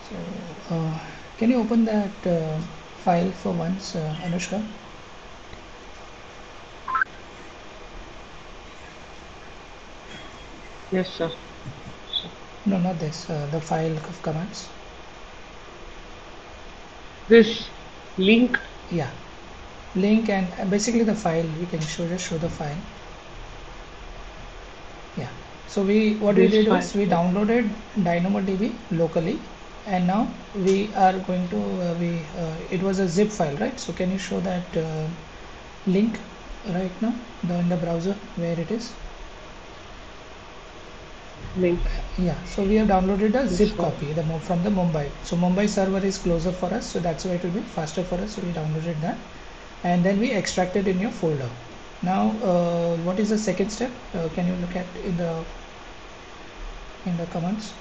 So, can you open that file for once, Anushka? Yes, sir. No, not this. The file of commands. This link. Yeah, link and basically the file. We can just show the file. Yeah. So what we This did file. was we Okay. downloaded DynamoDB locally, and now we are going to it was a zip file, right? So can you show that link right now in the browser where it is? Link. Yeah, so we have downloaded a This zip file. copy from the Mumbai. So Mumbai server is closer for us, so that's why it will be faster for us. So we downloaded that, and then we extracted in your folder. Now, what is the second step? Can you look at in the commands?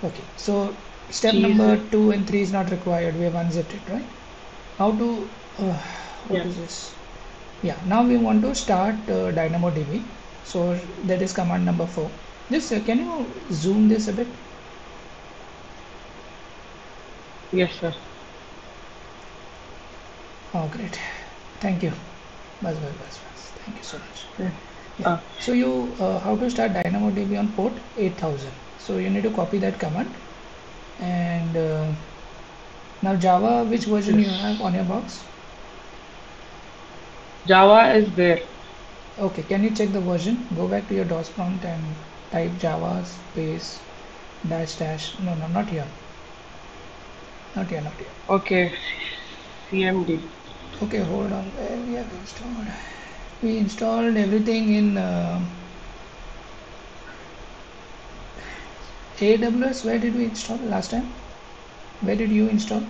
Okay, so step number Cheese. 2 and 3 is not required. We have unzipped it, right? How to uh, what Yeah. is this? Yeah, now we want to start DynamoDB. So that is command number 4. Just can you zoom this a bit? Yes, sir. Oh, great. Thank you. Bas, bas, bas, bas. Thank you so much. Yeah. Yeah. Ah, So how to start DynamoDB on port 8000. So you need to copy that command. And now Java, which version you have yes. on your box? Java is there. Okay, can you check the version? Go back to your DOS prompt and type Java space dash dash. No, no, not here. Not here, not here. Okay. CMD. Okay, hold on. Where we have installed? We installed everything in AWS. Where did we install last time? Where did you install?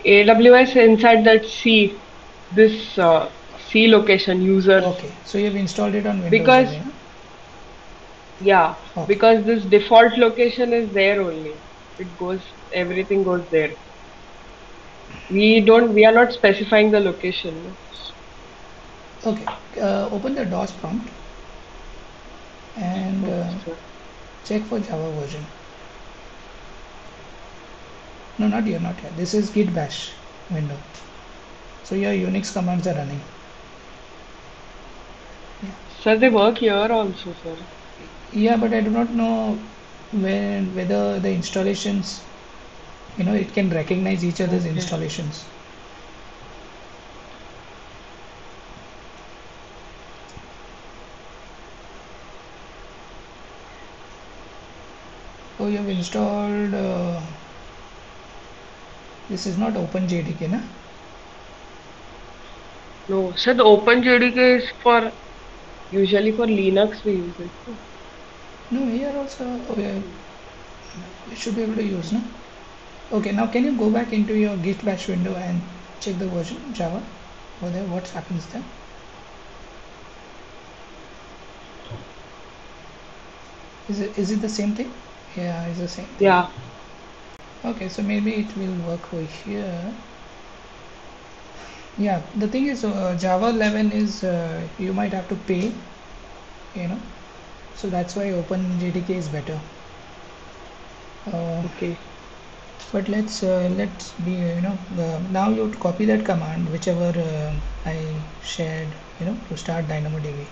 AWS inside that C. This C location users. Okay, so you have installed it on Windows Because only, huh? yeah, Okay, because this default location is there only. It goes. Everything goes there. We are not specifying the location. No? okay. Open the DOS prompt and Okay, sir. check for Java version. No, not here, not here. This is git bash window. So your Unix commands are running. Yeah, Sir, they work here also, sir. yeah, but I do not know whether the installations, it can recognize each other's Okay. installations. Oh, you have installed. This is not OpenJDK, na? No, sir, the OpenJDK is for usually for Linux we use it. No? No, here also. Oh, yeah, we should be able to use, no? Okay, now can you go back into your git bash window and check the version Java over there? What happens there? Is it the same thing? Yeah, it's the same thing. Yeah. Okay, so maybe it will work over here. Yeah, the thing is, Java 11 is you might have to pay, you know, so that's why OpenJDK is better. Uh, Okay. but let's be now you copy that command whichever I shared, to start DynamoDB.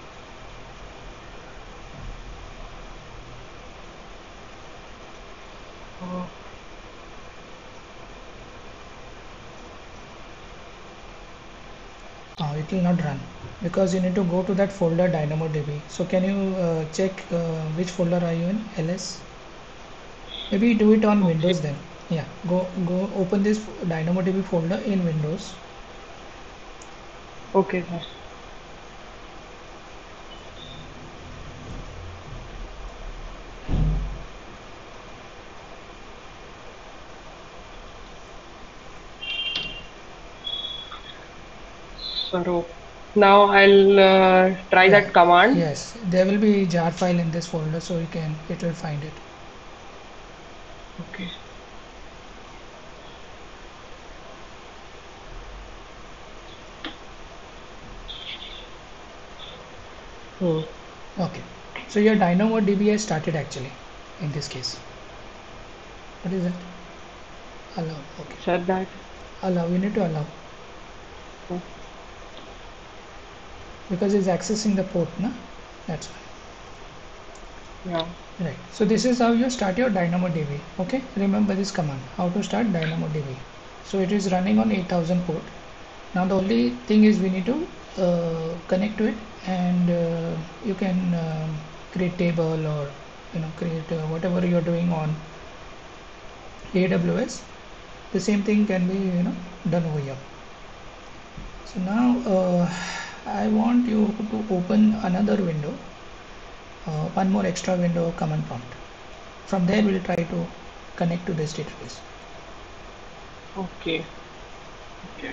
Uh, It will not run because you need to go to that folder DynamoDB. So can you check which folder are you in? LS. Maybe do it on okay. Windows then. Yeah, go open this DynamoDB folder in Windows. Okay, sir. So now I'll try Yeah, that command. yes, there will be jar file in this folder, so it will find it. Okay. Hmm. Okay, so your DynamoDB has started actually in this case. What is it? Allow. Okay. Said that. Allow. You need to allow Oh, because it's accessing the port, na? That's why. yeah. Right. So this is how you start your DynamoDB. Okay. Remember this command. How to start DynamoDB. So it is running on 8000 port. Now the only thing is we need to connect to it, and you can create table, or create whatever you're doing on AWS. The same thing can be done over here. So now I want you to open another window, one more extra window, command prompt. From there we'll try to connect to this database. Okay. Okay.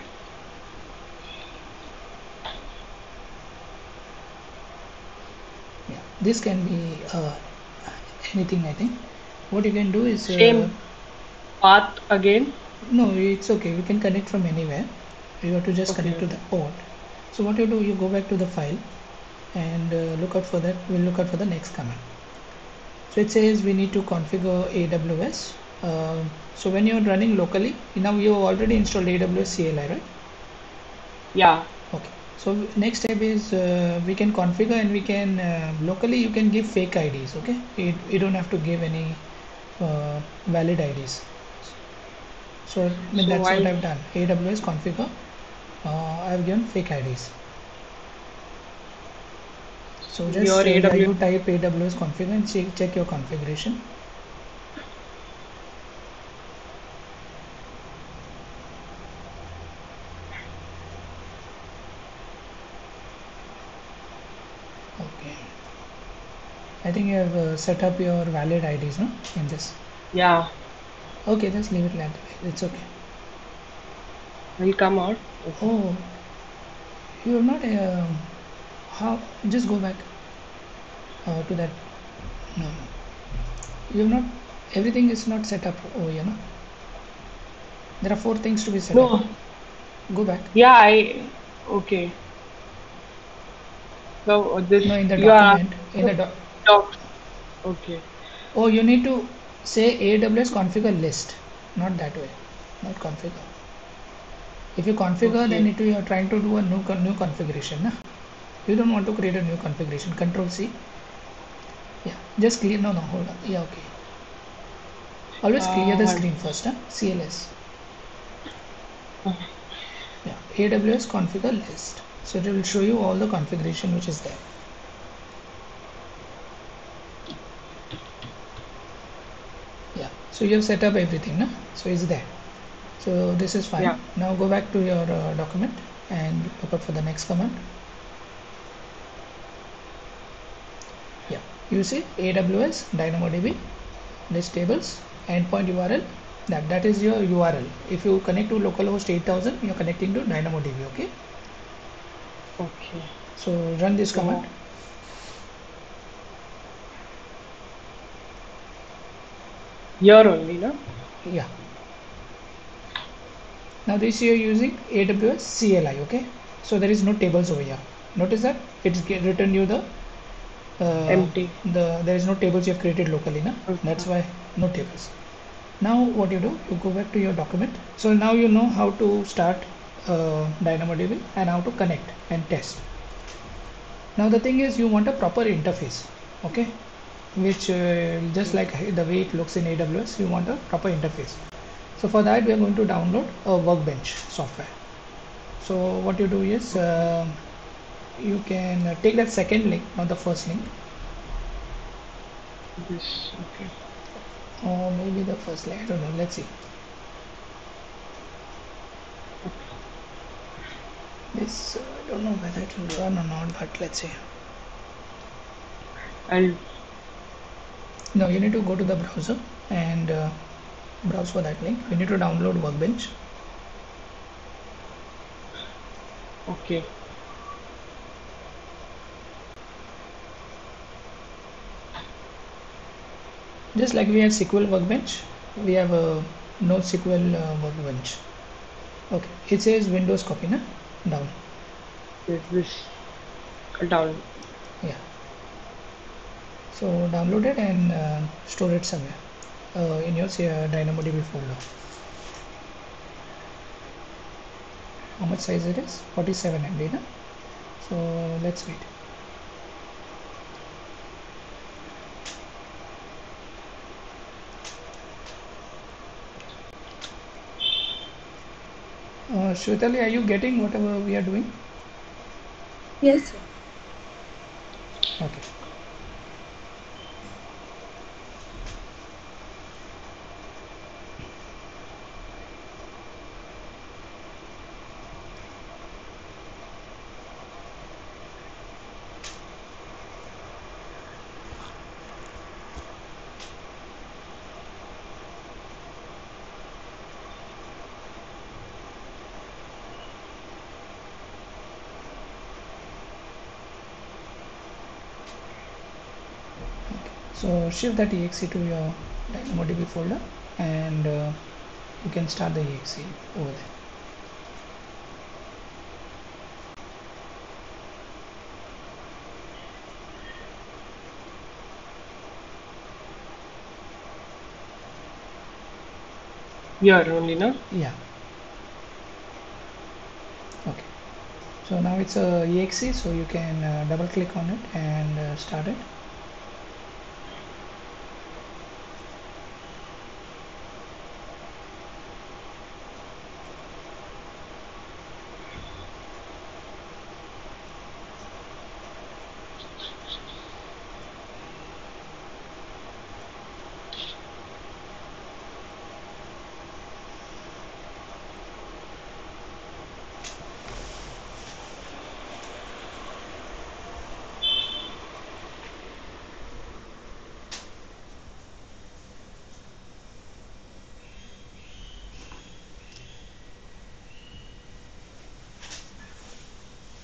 Yeah, this can be anything. I think what you can do is Same path again. no, it's okay, we can connect from anywhere. You have to just Okay. connect to the port. So what you do, you go back to the file and look out for that. We'll look out for the next command. So it says we need to configure AWS. So when you're running locally, now you have already installed AWS CLI, right? Yeah. Okay. So next step is we can configure, and we can locally you can give fake IDs. Okay, you don't have to give any valid IDs. So I mean, So that's what while I've done. AWS configure. I've given fake IDs. So your just yeah, AWS. you type AWS configure and check your configuration. Okay. I think you have set up your valid IDs, no, in this. Yeah. Okay, just leave it like that. It's okay. Will come out. Okay. Oh, you're not. How? Just go back to that. No, no. You've not. Everything is not set up. Oh, there are 4 things to be set up. No. Go back. Yeah. Okay. So this No, in the you are document. In the docs. Okay. Oh, you need to say AWS configure list, not that way, not configure. If you configure, then Okay. you are trying to do a new configuration. Na? You don't want to create a new configuration. Control C. Yeah, just clear. No, no, hold on. Yeah, okay. Always clear the One. screen first. Huh? CLS. Yeah, AWS configure list. So it will show you all the configuration which is there. Yeah, so you have set up everything. Na? So it's there. So this is fine. Yeah. Now go back to your document and look out for the next command. Yeah, you see AWS DynamoDB list tables endpoint URL. That is your URL. If you connect to localhost 8000, you're connecting to DynamoDB. Okay. Okay. So run this command. So here only, no? Yeah. Now this you're using AWS CLI. Okay. So there is no tables over here. Notice that it's written you Empty. there is no tables you have created locally. Na? Okay. That's why no tables. Now what you do, you go back to your document. So now you know how to start DynamoDB and how to connect and test. Now the thing is, you want a proper interface, okay, which just like the way it looks in AWS, you want a proper interface. So for that we are going to download a Workbench software. So what you do is you can take that second link, not the first link, This. Okay. or maybe the first link, I don't know, let's see. This I don't know whether it will run or not, but let's see. I'll. Now you need to go to the browser and browse for that link. You need to download Workbench. Okay. Just like we had SQL Workbench, we have a NoSQL Workbench. Okay, it says Windows copy, na? Down. This down. Yeah. So download it and store it somewhere. in your DynamoDB folder. How much size it is? 47 MB. So let's wait. Shwetali, are you getting whatever we are doing? Yes, sir. Okay. So shift that exe to your DynamoDB folder, and you can start the exe over there. Here only, no? Yeah. Okay. So now it's a exe, so you can double click on it and start it.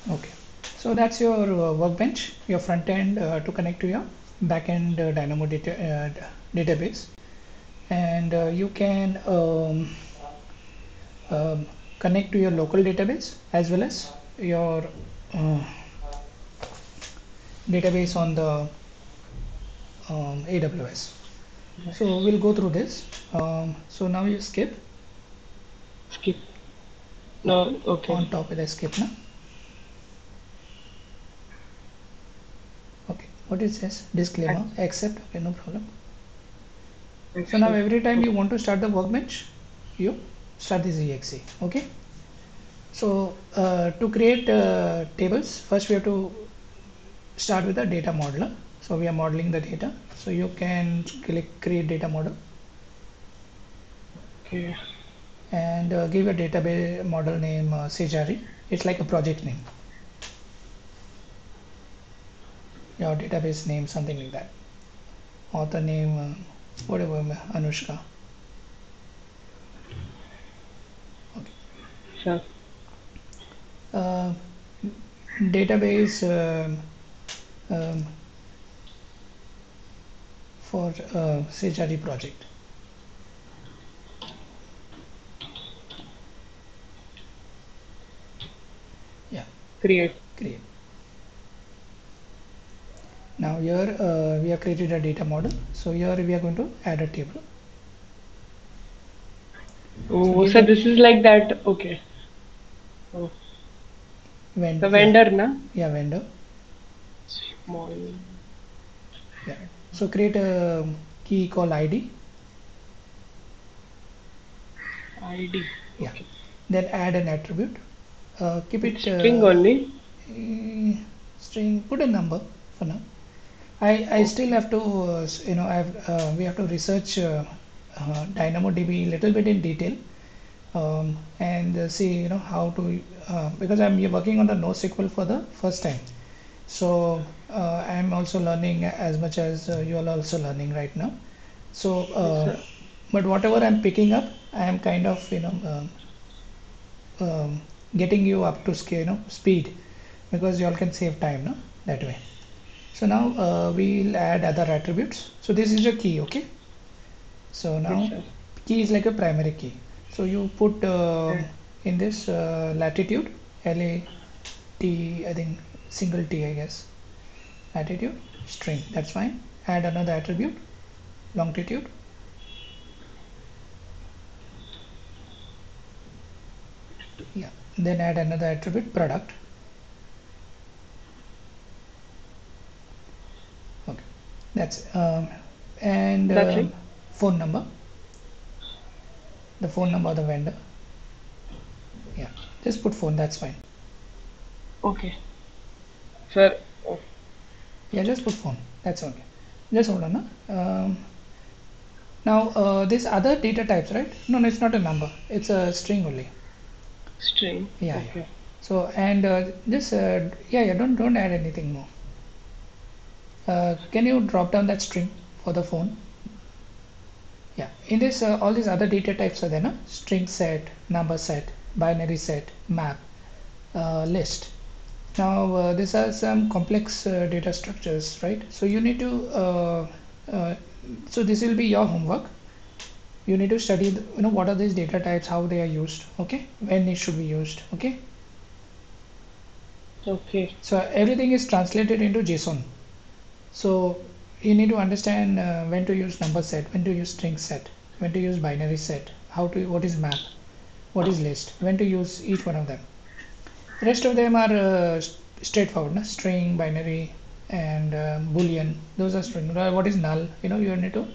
Okay, so that's your workbench, your front end to connect to your backend database, and you can connect to your local database as well as your uh, database on the AWS. So we'll go through this. So now you skip. Skip. No, okay. On top of the skip now. Okay, what is this? Disclaimer, accept, okay, no problem. So now every time you want to start the workbench, you start this exe, okay? So to create tables, first we have to start with the data modeler. So we are modeling the data. So you can click create data model. Okay. And give a database model name Sejari. It's like a project name. Your database name, something like that. Author name, whatever, Anushka. Okay. Sure. Database for Sejari project. Yeah. Create. Now here we have created a data model. So here we are going to add a table. Oh, so this is like that. Okay. Oh. The vendor, yeah. na? Yeah, vendor. Small. Yeah. So create a key called ID. ID. Yeah. Okay. Then add an attribute. Keep it string only. String. Put a number for now. I still have to we have to research DynamoDB a little bit in detail and see how to because I'm working on the NoSQL for the first time. So I'm also learning as much as you are also learning right now. So but whatever I'm picking up, I am kind of getting you up to scale, speed, because you all can save time, no, that way. So now we'll add other attributes. So this is your key, okay? So now key is like a primary key. So you put in this latitude, L-A-T, I think single T, I guess. Latitude, string, that's fine. Add another attribute, longitude. then add another attribute product. Okay, that's and That's it. phone number, the phone number of the vendor. Yeah, just put phone, that's fine. Okay. Sir, oh, Yeah, just put phone, that's okay. Just hold on. Now this other data types, right? No, no, it's not a number, it's a string only. string. Yeah, yeah. Okay. So and just yeah, don't add anything more. Can you drop down that string for the phone? Yeah, in this all these other data types are there, no? String set, number set, binary set, map, list. Now these are some complex data structures, right? So you need to uh, so this will be your homework. You need to study what are these data types, how they are used, okay, when it should be used, okay. Okay. So everything is translated into JSON. So you need to understand when to use number set, when to use string set, when to use binary set, what is map, what is list, when to use each one of them. Rest of them are straightforward, no? String, binary, and boolean. Those are string. What is null? You need to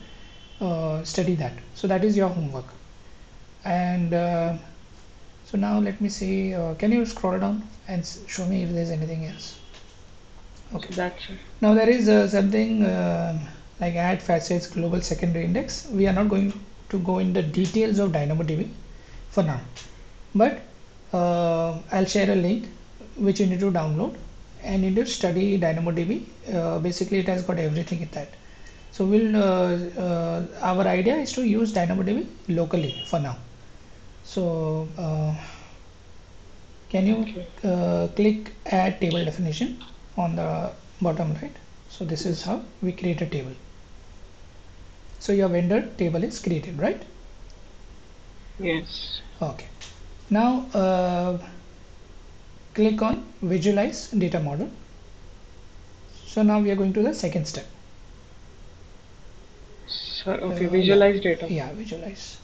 study that. So that is your homework. And so now let me see. Can you scroll down and show me if there's anything else? Okay. So that's it. Now there is something like add facets global secondary index. We are not going to go in the details of DynamoDB for now, but I'll share a link which you need to download and you need to study DynamoDB. Basically, it has got everything in that. So our idea is to use DynamoDB locally for now. So can you Okay. click add table definition on the bottom right? So this is how we create a table. So your vendor table is created, right? Yes. Okay. Now click on visualize data model. So now we are going to the second step. Sir, okay. Yeah, Visualize data. yeah, visualize.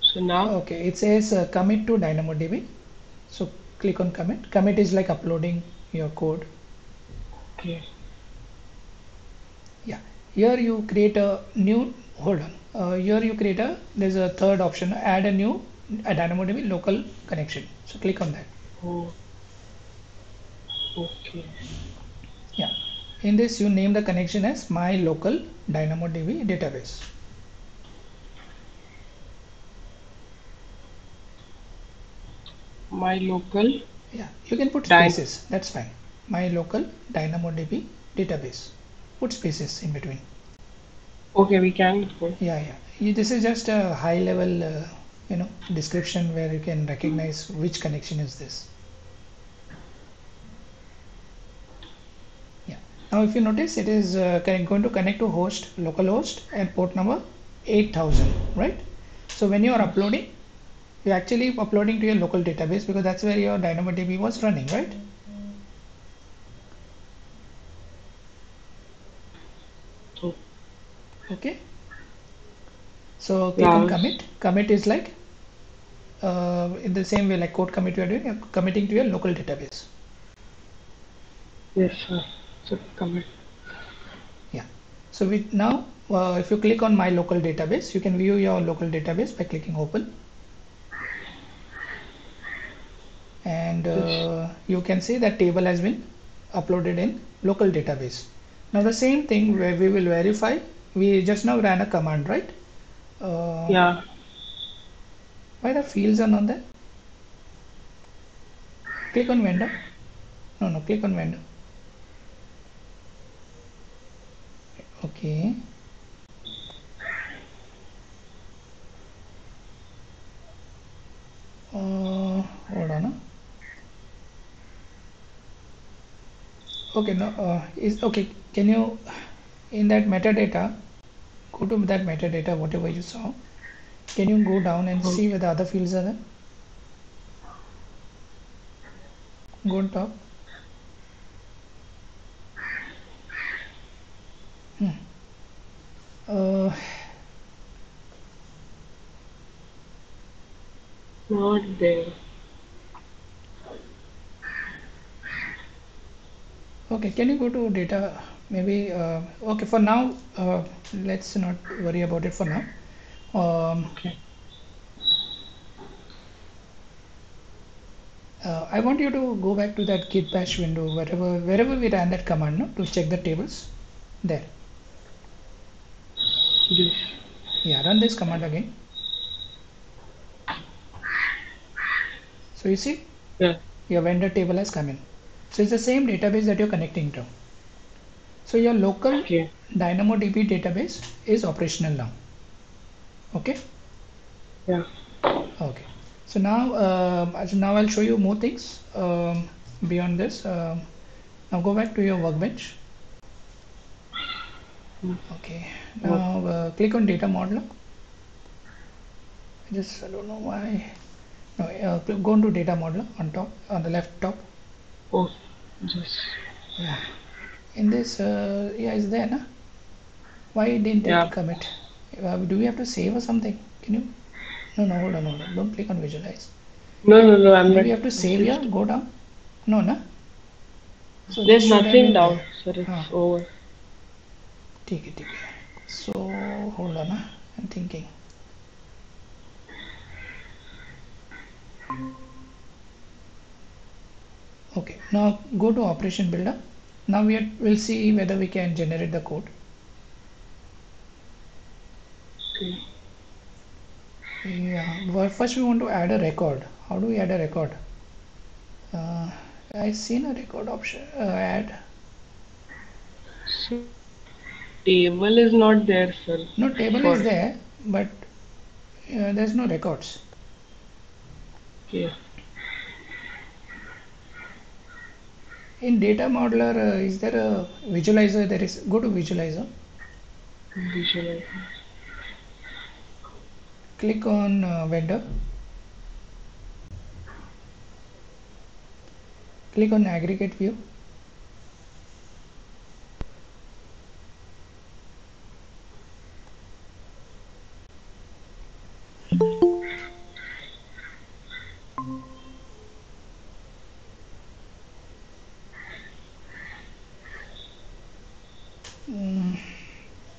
So now, Okay, it says commit to DynamoDB. So click on commit. Commit is like uploading your code. okay. Yeah, here you create a new, hold on. Here you create there's a third option, add a DynamoDB local connection. So click on that. Oh, okay. Yeah. In this, you name the connection as my local DynamoDB database. My local Yeah, you can put dyn. spaces. That's fine. My local DynamoDB database. Put spaces in between. Okay, we can go. Yeah, yeah. This is just a high level, description where you can recognize which connection is this. Yeah. Now, if you notice, it is going to connect to host, localhost, and port number 8000, right? So when you are uploading, you're actually uploading to your local database because that's where your DynamoDB was running, right? Oh, Okay. So click on yeah. commit. Commit is like in the same way like code commit you are doing, you're committing to your local database. Yes, sir. So commit. Yeah. So now if you click on my local database, you can view your local database by clicking open. And Yes. you can see that table has been uploaded in local database. Now the same thing where we will verify, we just now ran a command, right? Yeah. Why the fields are not there? Click on vendor. No, click on vendor. Okay. Hold on. Okay, no, is okay. Can you, in that metadata, go to that metadata, whatever you saw. Can you go down and Oh, see where the other fields are there? Go on top. Hmm. Uh, not there. Okay, can you go to data? Maybe, okay, for now, let's not worry about it for now. Okay. I want you to go back to that git bash window, wherever we ran that command, no, to check the tables. There. This. Yeah, run this command again. So you see, Yeah. your vendor table has come in. So it's the same database that you're connecting to. So your local Okay. DynamoDB database is operational now. Okay. Yeah. Okay. So now I'll show you more things beyond this. Now go back to your workbench. Okay. Oh, Now click on data modeler. I don't know why. No, go into data modeler on top, on the left top. oh, just. Yeah. In this, yeah, it's there, na? Why didn't Yeah. it commit? Do we have to save or something? Can you? No, hold on. Don't click on visualize. No, I'm Do not. we have to save here? Go down. No, na? So this There's should have nothing been down, there. sir. हाँ, It's over. ठीक है. So hold on, I'm thinking. Okay, now go to operation builder. Now we'll see whether we can generate the code. Okay. Yeah, well, first we want to add a record. How do we add a record? I've seen a record option. Add. So, table is not there, sir. No, table For is there, but there's no records. yeah. In data modeler, is there a visualizer? There is. Go to visualizer. Visualize. Click on vendor. Click on aggregate view.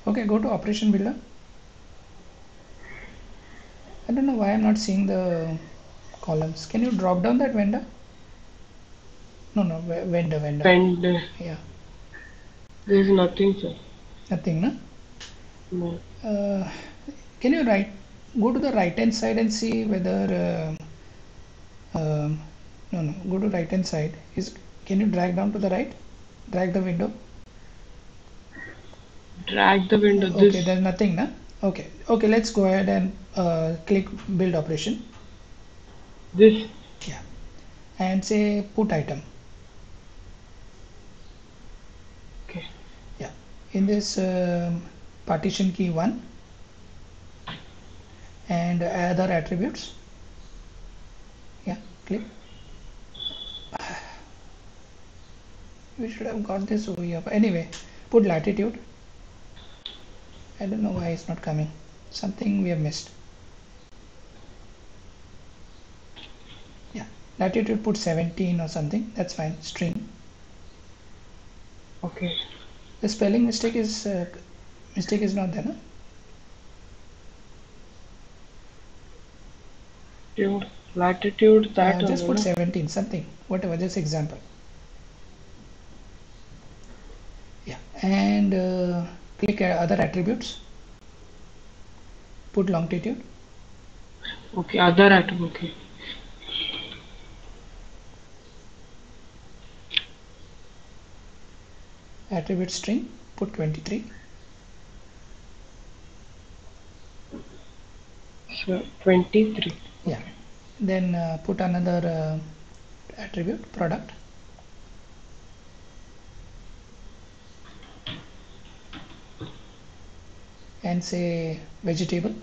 Okay, go to operation builder. I don't know why I'm not seeing the columns. Can you drop down that vendor? No, vendor. And Yeah, there's nothing, sir. nothing, no? No. Can you go to the right hand side and see whether no, go to right hand side. Can you drag down to the right? Drag the window. Drag the window. Okay, This. there's nothing, no? Okay, let's go ahead and click build operation. This. Yeah, and say put item. Okay. Yeah, in this partition key 1 and other attributes. Yeah, click. We should have got this over here. But anyway, put latitude. I don't know why it's not coming. Something we have missed. Yeah, latitude put 17 or something. That's fine. String. Okay. The spelling mistake is not there, no? Latitude that Just only, put no? 17 something, whatever, just example. Yeah, and click other attributes. Put longitude. Okay. Other atom. Okay. Attribute string. Put 23. So 23. Yeah. Then put another attribute product. And say vegetable.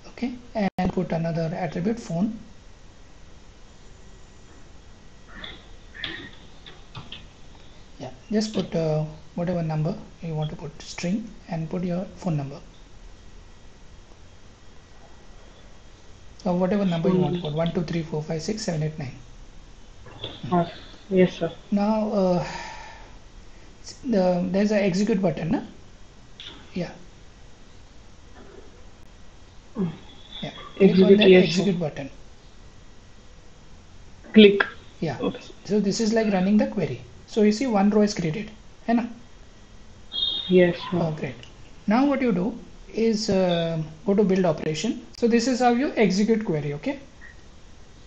Okay, and put another attribute phone. Yeah, just put whatever number you want to put, string, and put your phone number. Or whatever number you want to put, 1 2 3 4 5 6 7 8 9. Yes, sir. Now there's an execute button, no? Yeah. Yeah. Click on Execute, the yes, execute sir. button. Click. Yeah. Okay. So this is like running the query. So you see one row is created, है ना? Yes, sir. Oh, great. Now what you do is go to build operation. So this is how you execute query, okay?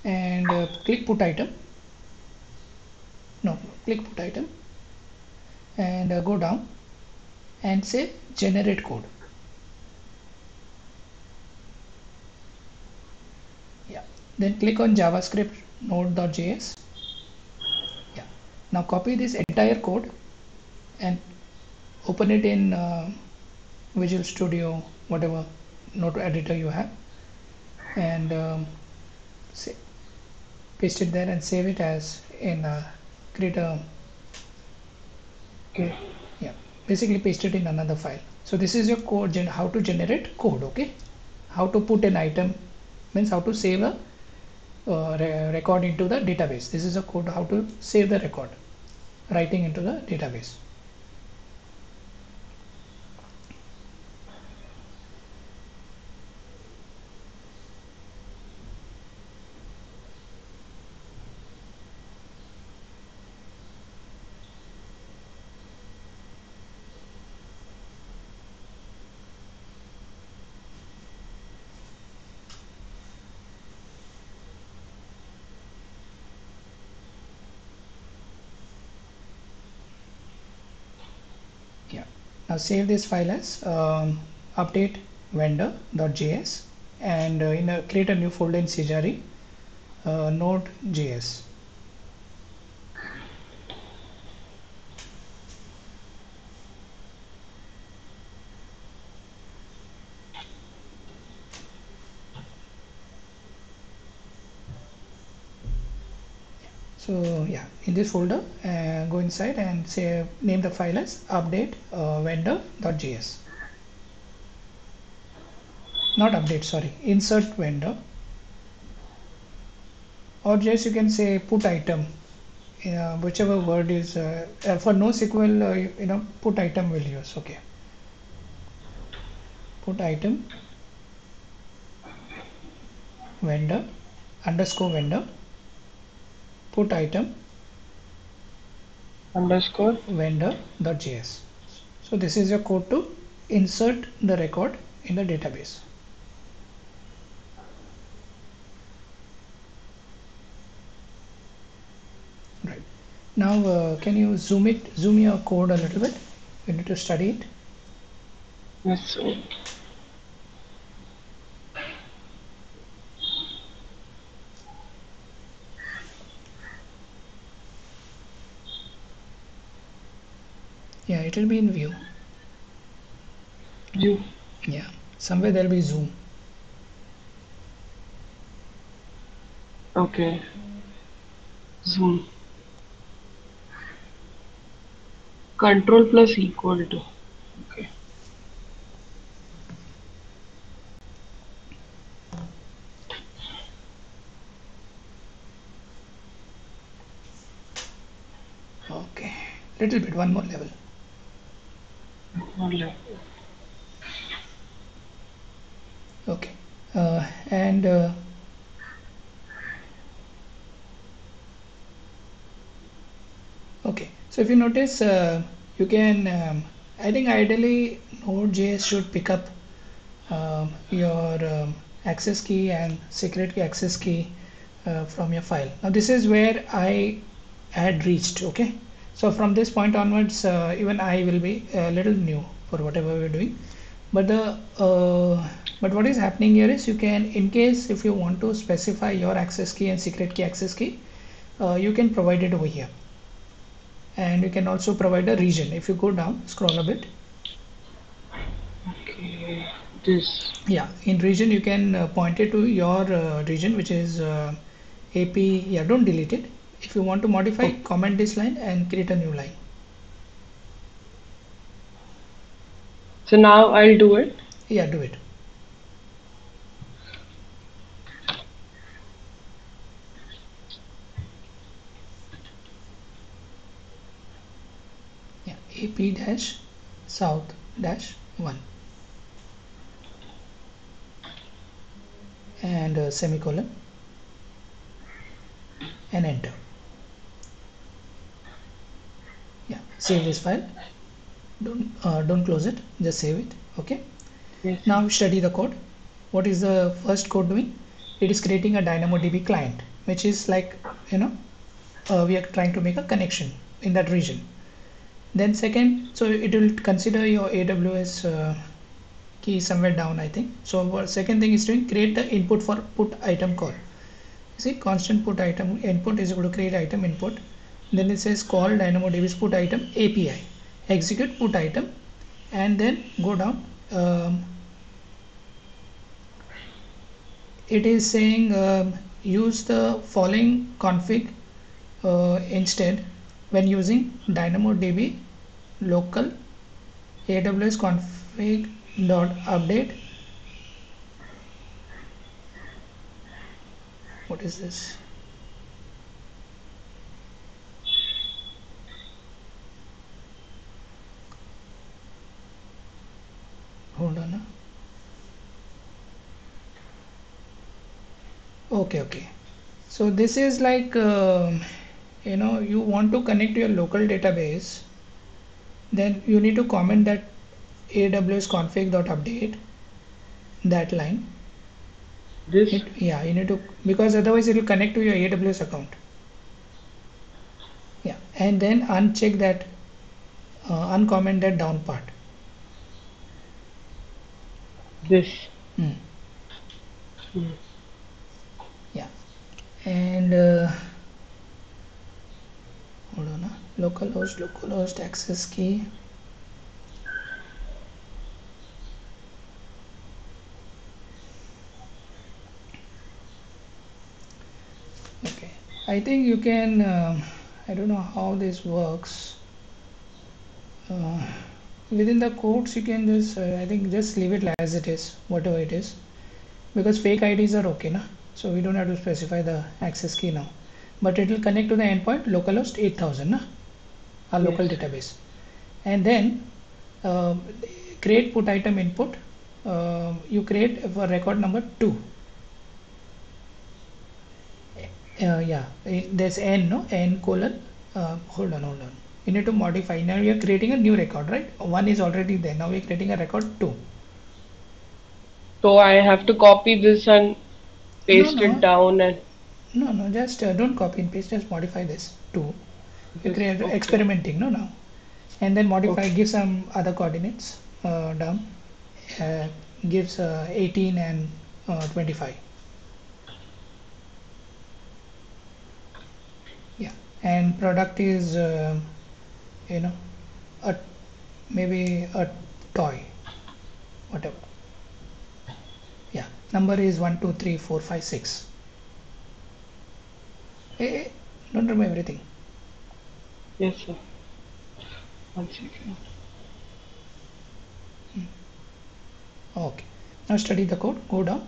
And click put item. No, click put item and go down and say generate code. Yeah. Then click on JavaScript node.js. Yeah. Now copy this entire code and open it in Visual Studio, whatever node editor you have, and paste it there and save it as in create a, Okay. yeah, basically paste it in another file. So this is your code, how to generate code, okay? How to put an item means how to save a record into the database. This is a code how to save the record, writing into the database. Yeah. Now save this file as update vendor.js and create a new folder in Cjari, node.js. So yeah, in this folder, go inside and say name the file as update vendor.js. Not update, sorry, insert vendor. Or just you can say put item, whichever word is for NoSQL, put item will use. Okay, put item vendor underscore vendor put item Underscore. vendor.js. So this is your code to insert the record in the database. Right. Now can you zoom your code a little bit? You need to study it. Yes, sir. Yeah, it will be in view. You. Yeah, somewhere there will be zoom. Okay. Zoom. Control plus equal to. Okay. Okay, little bit, one more level. Only. Okay, and okay, so if you notice, you can I think ideally Node.js should pick up your access key and secret key access key from your file. Now this is where I had reached. Okay, so from this point onwards, even I will be a little new for whatever we're doing, but but what is happening here is you can, in case if you want to specify your access key and secret key access key, you can provide it over here, and you can also provide a region. If you go down, scroll a bit. Okay. This. Yeah, in region you can point it to your region, which is AP. Yeah, don't delete it. If you want to modify, comment this line and create a new line. So now I'll do it. Yeah, do it. Yeah, AP dash south dash 1 and semicolon and enter. Yeah, save this file. Don't close it, just save it. Okay, Yes. now study the code. What is the first code doing? It is creating a DynamoDB client, which is like, we are trying to make a connection in that region. Then second, so it will consider your AWS key somewhere down, I think. So what second thing is doing, create the input for put item call. You see, constant put item input is equal to create item input. Then it says call DynamoDB's put item API, execute put item, and then go down. It is saying use the following config instead when using DynamoDB local AWS config dot update. What is this? Hold on. Okay. So this is like you want to connect to your local database, then you need to comment that AWS config dot update, that line. This. Yeah, you need to, because otherwise it will connect to your AWS account. Yeah, and then uncheck that, uncomment that down part. This. Yeah, and hold on, localhost access key. Okay, I think you can, I don't know how this works. Within the codes you can just, I think just leave it as it is, whatever it is, because fake IDs are okay, na? So we don't have to specify the access key now, but it will connect to the endpoint localhost 8000, na? Our local Yes. database, and then create put item input. You create for record number 2. Yeah, there's n, no, n colon, hold on, you need to modify. Now you're creating a new record, right? 1 is already there, now we're creating a record 2. So I have to copy this and paste it No, down and just don't copy and paste, just modify this 2. You this. create Okay. experimenting, no, now, and then modify, Okay. give some other coordinates down, gives 18 and 25. Yeah, and product is you know a, maybe a toy, whatever. Yeah, number is 1 2 3 4 5 6. Hey, don't remember everything. Yes, sir. 1 second. Okay, now study the code, go down.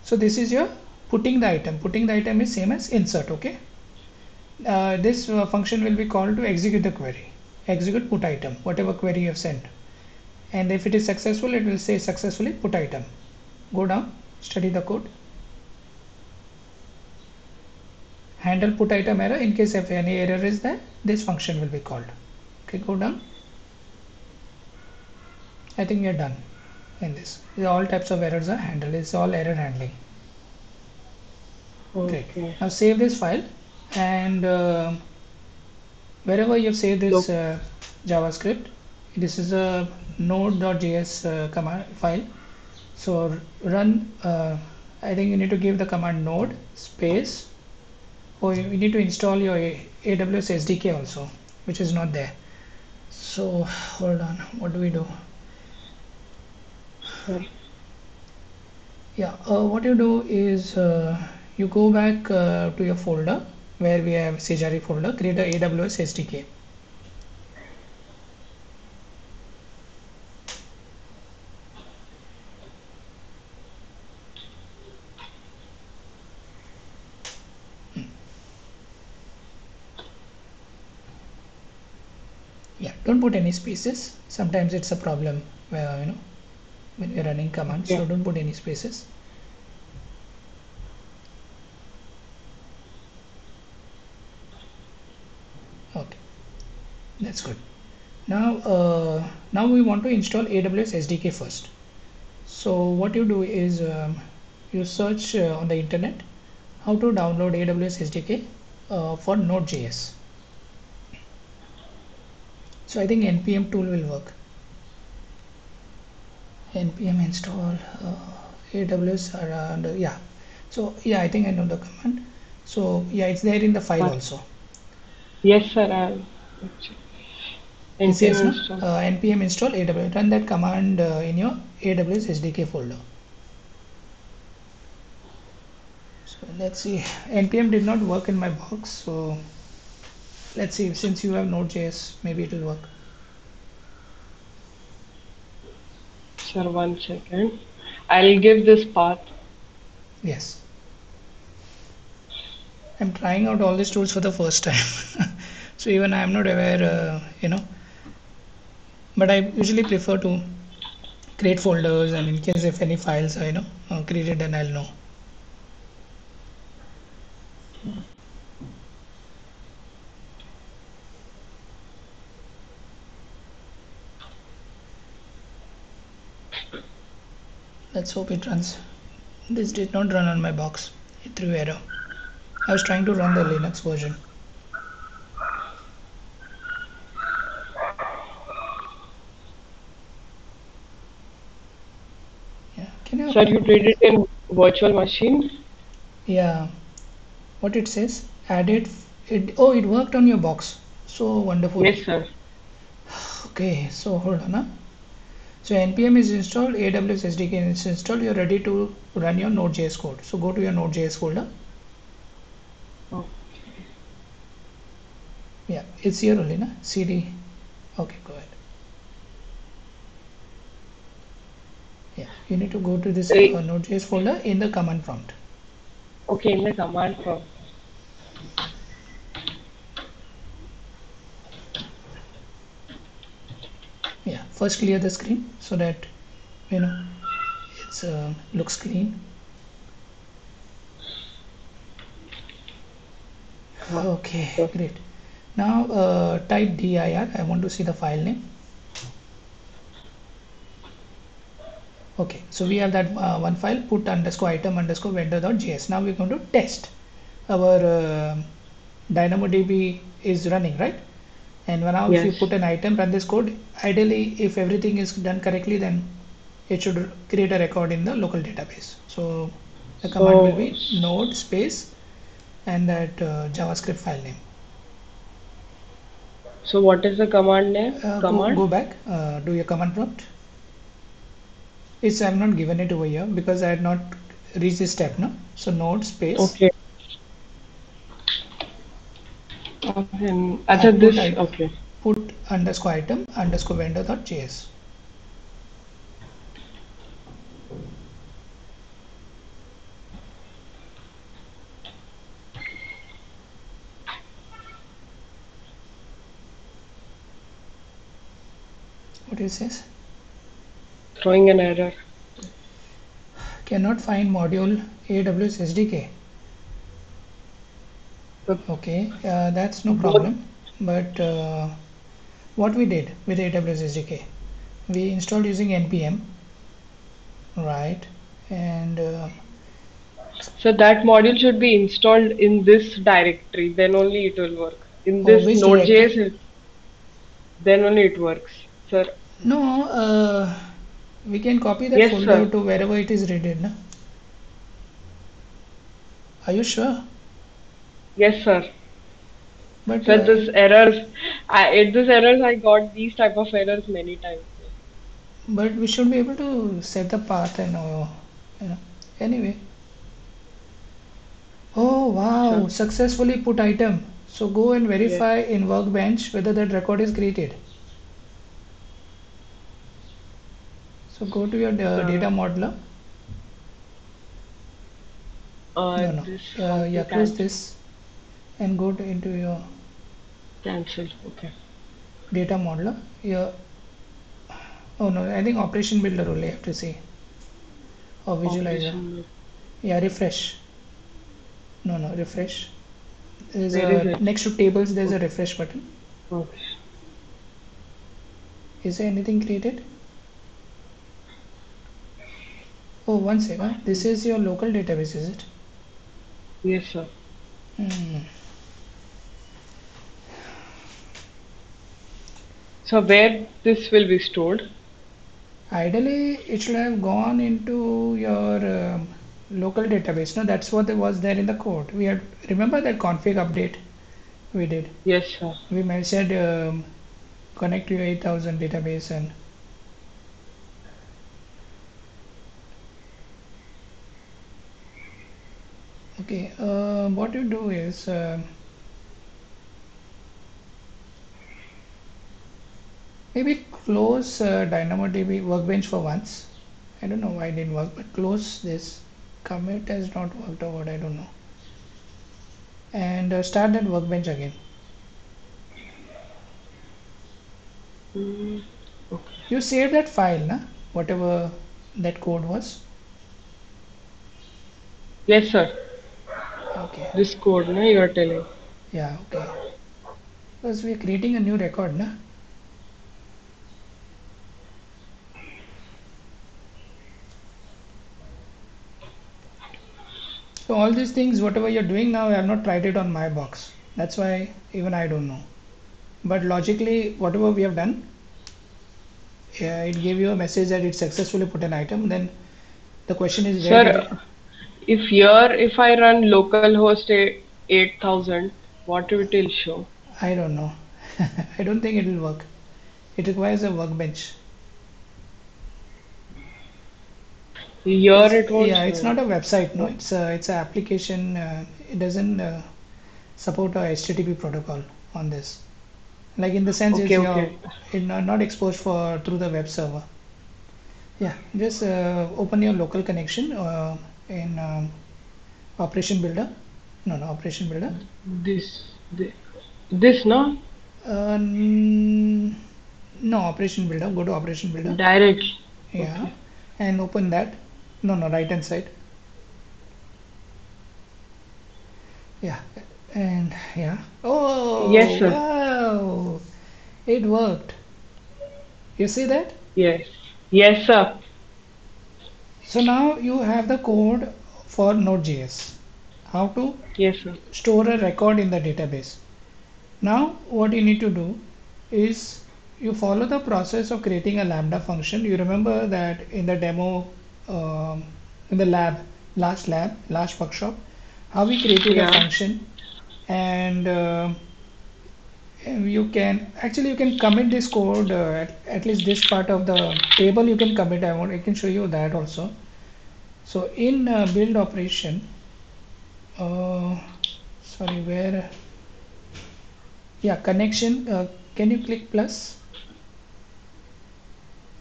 So this is your putting the item is same as insert. Okay, this function will be called to execute the query, execute put item, whatever query you have sent, and if it is successful it will say successfully put item. Go down, study the code, handle put item error. In case if any error is there, this function will be called. Okay, go down. I think you're done in this. All types of errors are handled. It's all error handling. Great. Okay. Now save this file, and wherever you've saved this JavaScript, this is a node.js command file. So run. I think you need to give the command node space. Or you need to install your AWS SDK also, which is not there. So hold on. What do we do? Sorry. Yeah, what you do is you go back to your folder where we have Sejari folder, create a AWS SDK. Don't put any spaces. Sometimes it's a problem where when you're running commands. Okay. So don't put any spaces. Okay, that's good. Now we want to install AWS SDK first. So what you do is you search on the internet how to download AWS SDK for Node.js. So I think npm tool will work. Npm install AWS around yeah. So yeah, I think I know the command. So yeah, it's there in the file also. Yes, sir. I'll check. It says npm no install. npm install AWS. Run that command in your AWS SDK folder. So let's see. npm did not work in my box. So let's see. Since you have Node.js, maybe it will work. Sir, 1 second. I'll give this path. Yes. I'm trying out all these tools for the first time. So even I'm not aware, but I usually prefer to create folders, and in case if any files are created, then I'll know. Let's hope it runs. This did not run on my box. It threw error. I was trying to run the Linux version. Yeah, can you? Sir, you did it in virtual machine? Yeah, what it says? Added. Oh, it worked on your box. So wonderful. Yes, sir. Okay, so hold on. Huh? So npm is installed, AWS SDK is installed. You're ready to run your Node.js code. So go to your Node.js folder. Oh. Yeah, it's here only, na? CD. Okay, go ahead. Yeah, you need to go to this Node.js folder in the command prompt. Okay, in the command prompt. Yeah, first clear the screen so that it's looks clean. Okay, great. Now type dir. I want to see the file name. Okay, so we have that one file, put underscore item underscore vendor.js. Now we're going to test our DynamoDB is running, right? And now if you Yes. put an item, run this code, ideally if everything is done correctly, then it should create a record in the local database. So the command will be node space and that JavaScript file name. So what is the command name? Go back, do your command prompt. It's I have not given it over here because I had not reached this step, no? So node space. Okay. After this, okay. Put underscore item underscore vendor.js. What it says? Throwing an error. Cannot find module AWS SDK. Okay, that's no problem. But what we did with AWS SDK, we installed using npm, right? And so that module should be installed in this directory, then only it will work. In this which Node.js, then only it works, sir. No, we can copy that Yes, folder sir. to wherever it is read. No? Are you sure? Yes, sir. But Sir, this errors, I got these type of errors many times. But we should be able to set the path and anyway. Oh wow, Sure. successfully put item. So go and verify in Workbench whether that record is created. So go to your data modeler. No. Close this and go into your cancel. Okay. data modeler. Yeah. Oh no, I think operation builder only I have to see, or visualizer. Operation. Yeah, refresh. No, refresh. There's Where is a it? next to tables. There's a Okay. refresh button. Okay. Is there anything created? Oh, one second. This is your local database, is it? Yes, sir. So where this will be stored? Ideally, it should have gone into your local database. No, that's what was there in the code. We had remember that config update we did. Yes, sir. We mentioned connect to your 8000 database and okay. What you do is maybe close DynamoDB Workbench for once. I don't know why it didn't work, but close this. Commit has not worked or what, I don't know. And start that Workbench again. Okay. You saved that file, na? Whatever that code was. Yes, sir. Okay. This code, na, you are telling. Yeah, okay. Because we are creating a new record, na? So all these things, whatever you're doing now, I have not tried it on my box. That's why even I don't know. But logically, whatever we have done, it gave you a message that it successfully put an item. Then the question is where did it? Sir, if I run localhost 8000, what it will show? I don't know. I don't think it will work. It requires a workbench. Here it won't Yeah, it's show. not a website. No, it's an application. It doesn't support a HTTP protocol on this. Like in the sense, Okay, it's your okay. it not exposed for through the web server. Yeah, just open your local connection in Operation Builder. No, Operation Builder. This no? No, Operation Builder. Go to Operation Builder. Directly. Yeah, Okay. and open that. No, right hand side. Yeah, and yeah. Yes, Oh, sir. wow! It worked. You see that? Yes. Yes, sir. So now you have the code for Node.js. How to Yes, sir. store a record in the database. Now what you need to do is you follow the process of creating a Lambda function. You remember that in the demo um, in the last workshop, how we created a Yeah. function and you can commit this code at least this part of the table you can commit. I can show you that also. So in build operation, uh, sorry, where, yeah, connection, can you click plus?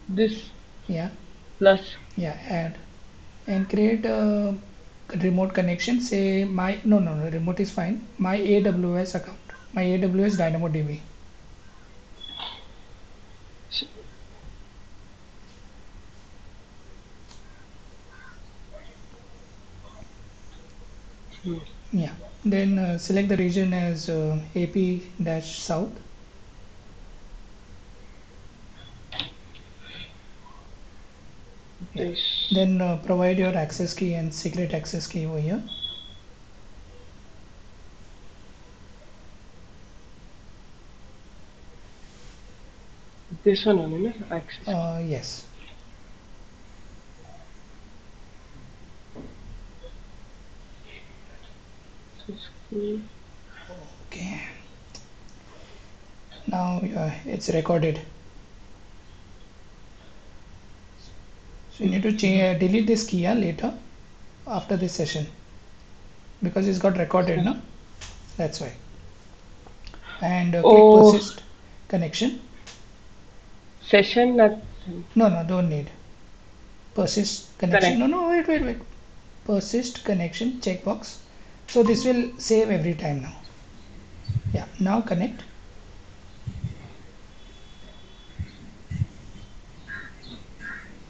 This Yeah, plus. yeah, add and create a remote connection. Say my, no, remote is fine. My AWS account, my AWS DynamoDB. Yeah, then select the region as AP-South. Yeah, This. then provide your access key and secret access key over here. This one only, no? Access. Yes. Okay. Now it's recorded. So you need to delete this key later after this session because it's got recorded, no? That's why. And click Oh, persist connection. session not No, don't need. Persist connection. connect. No, wait. Persist connection checkbox. So this will save every time now. Yeah, now connect.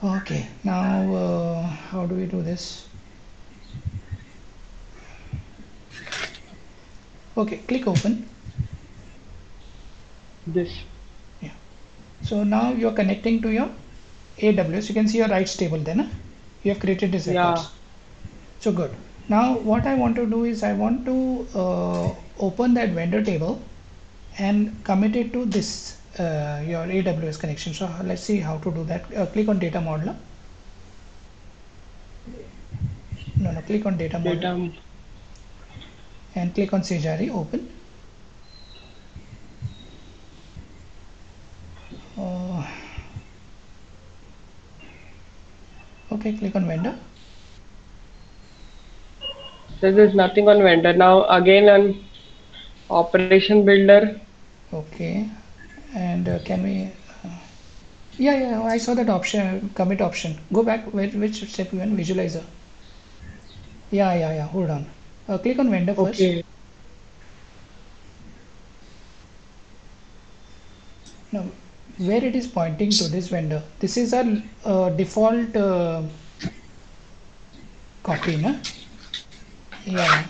Okay, now how do we do this? Okay, click open. This. Yeah. So now you're connecting to your AWS. You can see your rights table then. You have created these Yeah. records. So good. Now what I want to do is I want to open that vendor table and commit it to this your AWS connection. So let's see how to do that. Click on data modeler. No, click on data modeler Data. and click on Sejari, open. Uh, okay, click on vendor. So there's nothing on vendor. Now again on operation builder. Okay, and can we? Yeah, I saw that option, commit option. Go back. Which step you want? Visualizer. Yeah. Hold on. Click on vendor first. Okay. Now, where it is pointing to this vendor. This is a default copy, na? Yeah.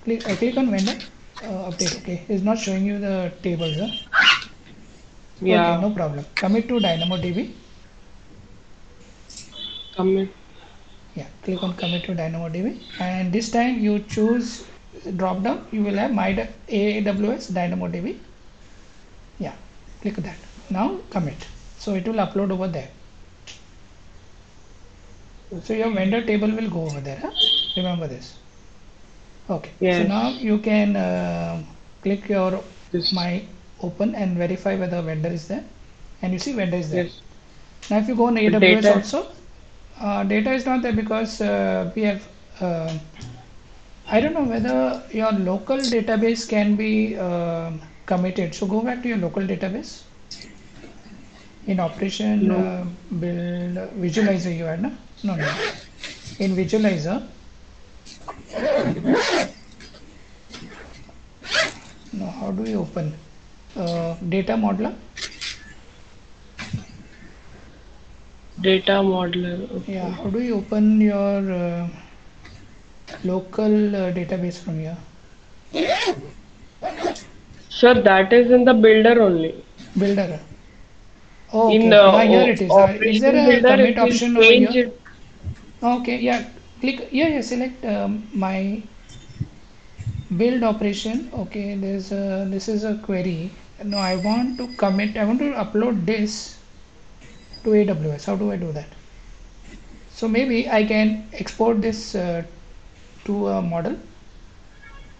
Click on vendor. Update. Okay, it's not showing you the tables, huh? Okay, Yeah. no problem. Commit to DynamoDB. Commit. Yeah, click on commit to DynamoDB, and this time you choose drop down. You will have my AWS DynamoDB. Yeah, click that. Now commit. So it will upload over there. So your vendor table will go over there. Huh? Remember this. Okay. So Yes. now you can click your This. my open and verify whether vendor is there, and you see vendor is there. Yes. Now if you go on The AWS data. also, data is not there because we have. I don't know whether your local database can be committed. So go back to your local database. In operation No. build visualizer you had, no? No. In visualizer, no. How do we open data modeler? Data modeler. Yeah. Okay. How do you open your local database from here? Sir, that is in the builder only. Builder. Oh, In okay. Here it is. Is there operation a builder, commit it will option over change here? it. Okay. Yeah. Click. Yeah. Select my build operation. Okay, there's a, this is a query. No, I want to commit, I want to upload this to AWS. How do I do that? So maybe I can export this to a model.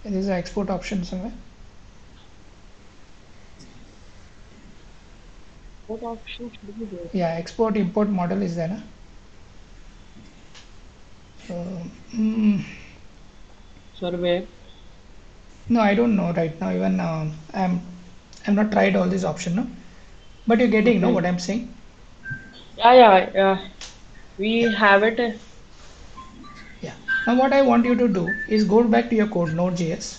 There's an export option somewhere. What option should be there? Yeah, export import model is there, na? So Sir, where? no, I don't know right now. Even I'm not tried all these options, no. But you're getting, no, Okay. what I'm saying? Yeah. We Yeah, have it. yeah. Now what I want you to do is go back to your code, Node.js.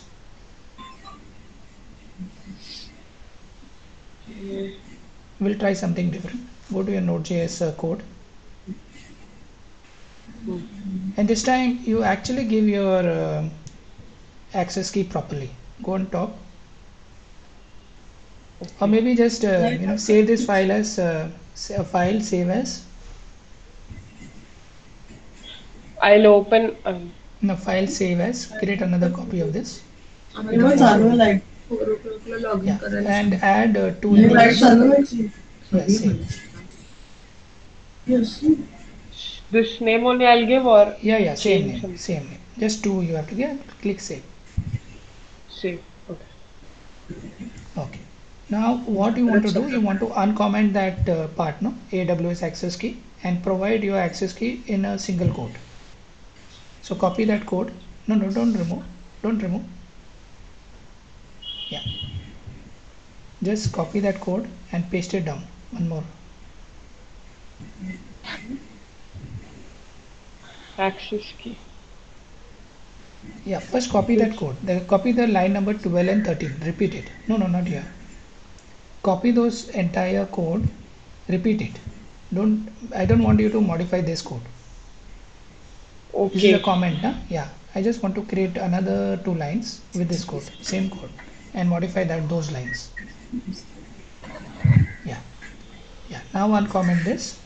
We'll try something different. Go to your Node.js code, Hmm. and this time you actually give your access key properly. Go on top, or Okay. maybe just save this file as file save as I'll open. no file save as. Create another copy of this. तेव्हा चालू आहे light 4 o'clock ला log in Yeah, करायला and सांग. add two light images. चालू व्हायची Yeah, same. Yes. This name only I'll give or Yeah, same change name, some. same name. Just two you have to get. Click save. Save. Okay. Okay. Now what you want to do? You want to uncomment that part, no, AWS access key, and provide your access key in a single quote. So copy that code. No, don't remove. Don't remove. Yeah. Just copy that code and paste it down. One more. Access key. Yeah. First copy that This. code. Copy the line number 12 and 13. Repeat it. No, not here. Copy those entire code. Repeat it. I don't want you to modify this code. This is a Okay. comment, huh? Yeah. I just want to create another 2 lines with this code, same code, and modify those lines. Yeah. Yeah. Now uncomment this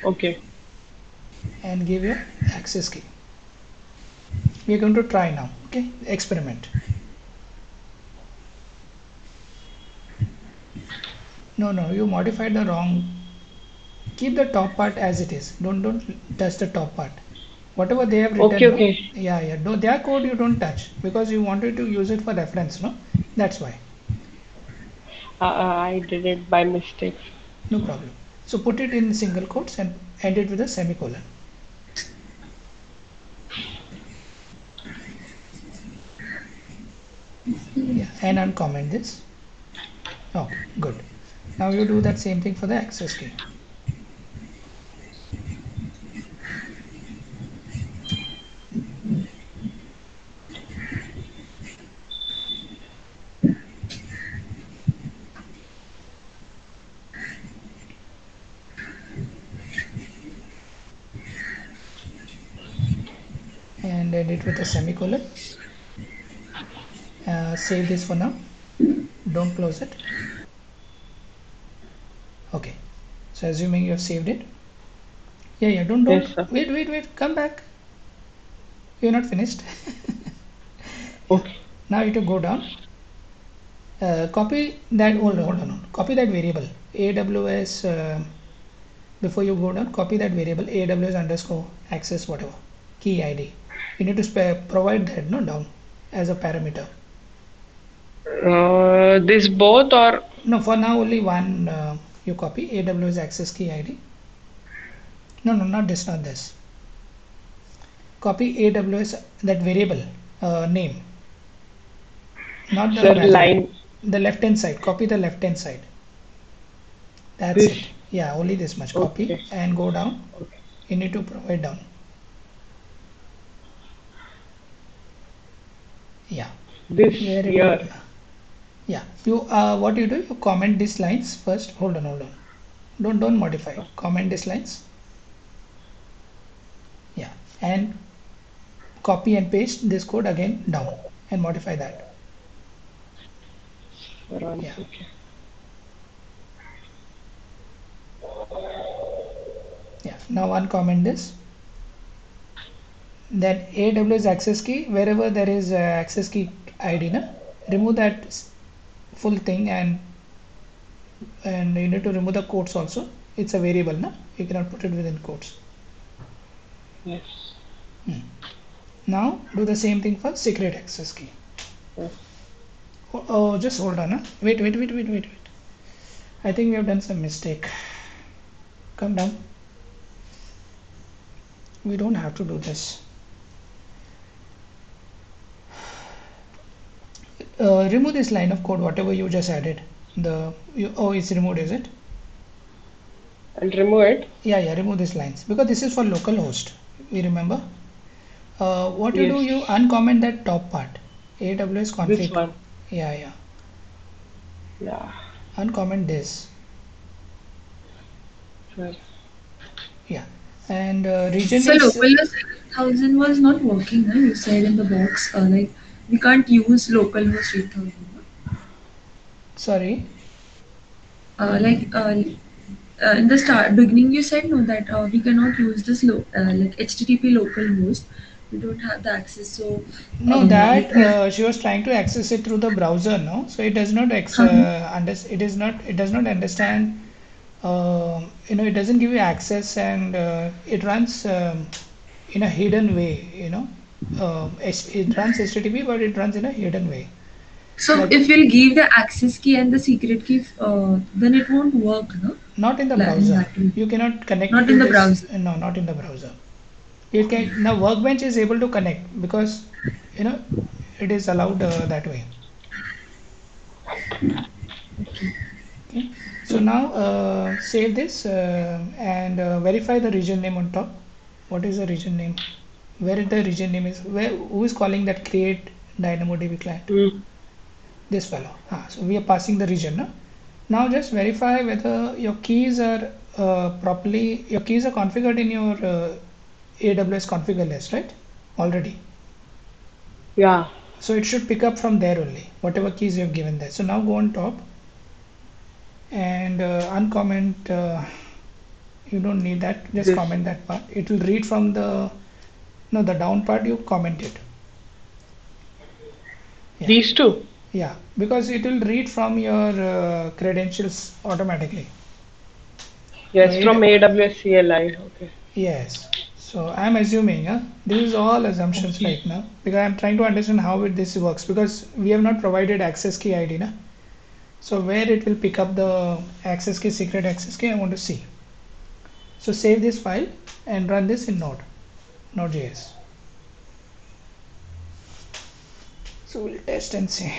Okay. and give your access key. We are going to try now. Okay. Experiment. No. You modified the wrong. Keep the top part as it is. Don't touch the top part. Whatever they have Okay, written, no. okay. Yeah. No, their code you don't touch because you wanted to use it for reference, no. That's why. I did it by mistake. No problem. So put it in single quotes and end it with a semicolon. Yeah, and uncomment this. Okay, good. Now you do that same thing for the access key. And end it with a semicolon. Save this for now. Don't close it. Okay. So assuming you have saved it. Yeah. Don't. Yes, sir. Wait. Come back. You're not finished. Yeah. Okay. Now you have to go down. Copy that. Hold on. Copy that variable. AWS. Before you go down, copy that variable AWS underscore access whatever key ID. You need to provide that no down as a parameter. This both or No, for now only one you copy AWS access key ID. No, not this. Copy AWS that variable name, not the sir value. line The left hand side. Copy the left hand side. That's this. it. Yeah, only this much. Copy Okay. and go down. Okay. You need to provide down. Yeah. This Here it here. is. Yeah. You what you do? You comment these lines first. Hold on. Don't modify. Comment these lines. Yeah. And copy and paste this code again down and modify that. One Yeah. second. Yeah. Now uncomment this. Then AWS access key, wherever there is access key ID, na, remove that full thing and you need to remove the quotes also. It's a variable, na? You cannot put it within quotes. Yes. Now do the same thing for secret access key. Yes. Oh, just hold on. Huh? Wait. I think we have done some mistake. Come down. We don't have to do this. Remove this line of code, whatever you just added. It's removed, is it? And remove it. Yeah. Remove these lines because this is for localhost. You remember? What you do? Yes. You uncomment that top part. AWS config. This one. Yeah. Yeah. Uncomment this. Sir. Yeah. And region So is localhost 8000 was not working, huh? You said in the box, like we can't use localhost 8000. sorry. In the start beginning, you said no that we cannot use this like HTTP localhost. We don't have the access, so No, like that we have. she was trying to access it through the browser, no? So it does not Uh-huh. it does not understand. It doesn't give you access, and it runs in a hidden way. It runs HTTP, but it runs in a hidden way. So Like if we'll give the access key and the secret key, then it won't work, no? not in the Like in browser. that way. You cannot connect Not to in the this. browser. No, not in the browser. It can now Workbench is able to connect because you know it is allowed that way. Okay. So now save this and verify the region name on top. What is the region name? Where the region name is? Who is calling that create DynamoDB client? Mm. This fellow. So we are passing the region, no? Now just verify whether your keys are your keys are configured in your AWS configure list, right? Already. Yeah. So it should pick up from there only, whatever keys you have given there. So now go on top and uncomment. You don't need that. Just This. comment that part. It will read from the the down part. You comment it. Yeah. These two. Yeah, because it will read from your credentials automatically. Yes, Right? from AWS CLI. Okay. Yes. So I'm assuming, this is all assumptions Okay. right now because I'm trying to understand how this works because we have not provided access key ID, na? So where it will pick up the access key, secret access key, I want to see. So save this file and run this in Node.js. So we'll test and see.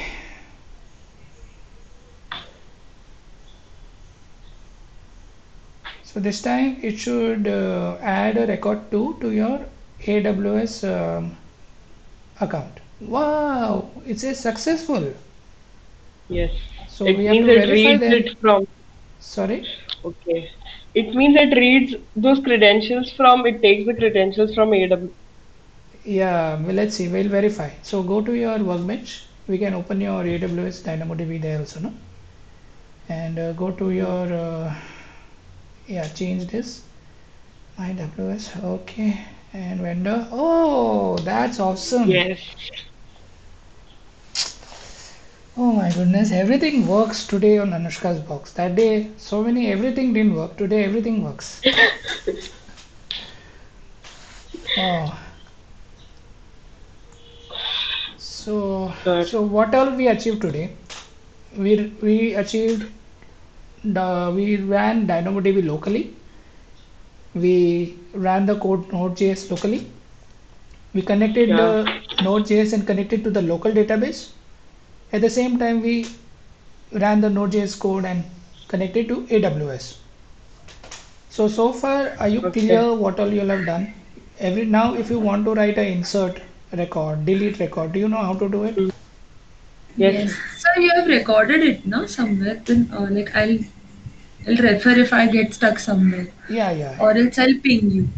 So this time it should add a record 2 to your AWS account. Wow, it says successful. Yes. So we It have means to it verify reads then. it from. Sorry. Okay. It means it reads those credentials from. It takes the credentials from AWS. Yeah, well, let's see. We'll verify. So go to your workbench. We can open your AWS DynamoDB there also, no? And go to your yeah, change this AWS. Okay, and vendor. Oh, that's awesome. Yes. Oh my goodness, everything works today on Anushka's box. That day, everything didn't work. Today, everything works. Oh, so Good. what all we achieved today? We achieved we ran DynamoDB locally. We ran the code Node.js locally. We connected Yeah. Node.js and connected to the local database. At the same time, we ran the Node.js code and connected to AWS. So far, are you Okay. clear what all you have done? Now, if you want to write a insert record, delete record, do you know how to do it? Yes. Yes. So you have recorded it, no? Somewhere. Then, like I'll refer if I get stuck somewhere, Yeah, yeah, or else I'll ping you.